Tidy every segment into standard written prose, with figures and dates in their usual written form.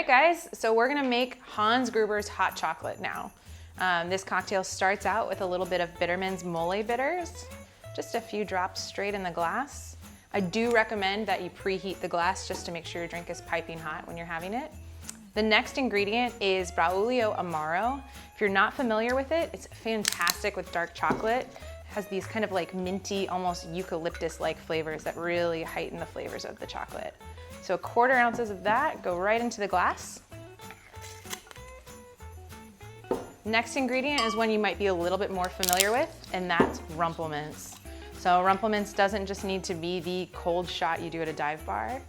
right, guys, so we're gonna make Hans Gruber's hot chocolate now. This cocktail starts out with a little bit of Bittermens mole bitters, just a few drops straight in the glass. I do recommend that you preheat the glass just to make sure your drink is piping hot when you're having it. The next ingredient is Braulio Amaro. If you're not familiar with it, it's fantastic with dark chocolate. It has these kind of like minty, almost eucalyptus-like flavors that really heighten the flavors of the chocolate. So 1/4 ounces of that go right into the glass. Next ingredient is one you might be a little bit more familiar with, and that's Rumplemintz. So Rumplemintz doesn't just need to be the cold shot you do at a dive bar.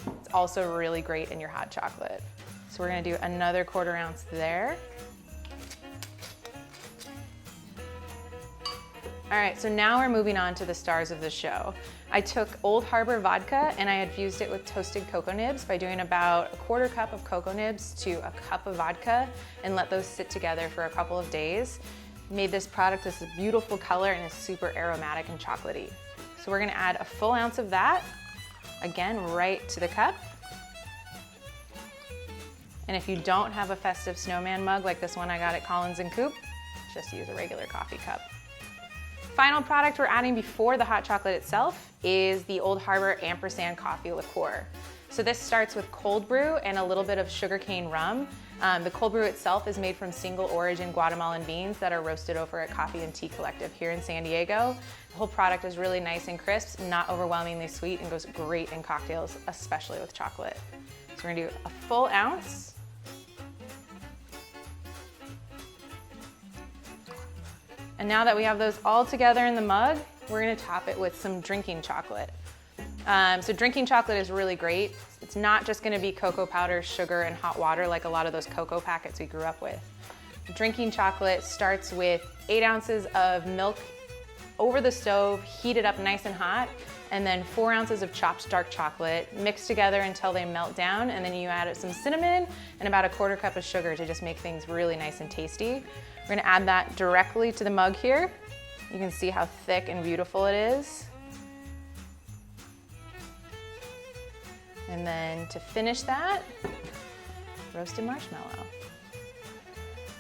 It's also really great in your hot chocolate. So we're gonna do another 1/4 ounce there. All right, so now we're moving on to the stars of the show. I took Old Harbor vodka and I had fused it with toasted cocoa nibs by doing about 1/4 cup of cocoa nibs to a cup of vodka and let those sit together for a couple of days. Made this product this beautiful color and is super aromatic and chocolatey. So we're gonna add a full ounce of that, again, right to the cup. And if you don't have a Festive snowman mug like this one I got at Collins & Coop, just use a regular coffee cup. Final product we're adding before the hot chocolate itself is the Old Harbor Ampersand coffee liqueur. So this starts with cold brew and a little bit of sugarcane rum. The cold brew itself is made from single origin Guatemalan beans that are roasted over at Coffee and Tea Collective here in San Diego. The whole product is really nice and crisp, not overwhelmingly sweet, and goes great in cocktails, especially with chocolate. So we're gonna do a full ounce. And now that we have those all together in the mug, we're gonna top it with some drinking chocolate. So drinking chocolate is really great. It's not just gonna be cocoa powder, sugar, and hot water like a lot of those cocoa packets we grew up with. Drinking chocolate starts with 8 ounces of milk over the stove, heated up nice and hot, and then 4 ounces of chopped dark chocolate, mixed together until they melt down, and then you add some cinnamon and about a 1/4 cup of sugar to just make things really nice and tasty. We're gonna add that directly to the mug here. You can see how thick and beautiful it is. And then to finish that, roasted marshmallow.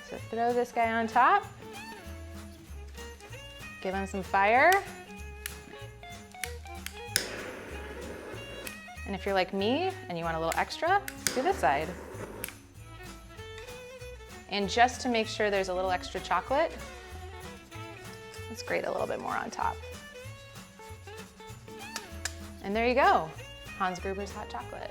So throw this guy on top, give him some fire. And if you're like me and you want a little extra, do this side. And just to make sure there's a little extra chocolate, let's grate a little bit more on top. And there you go, Hans Gruber's hot chocolate.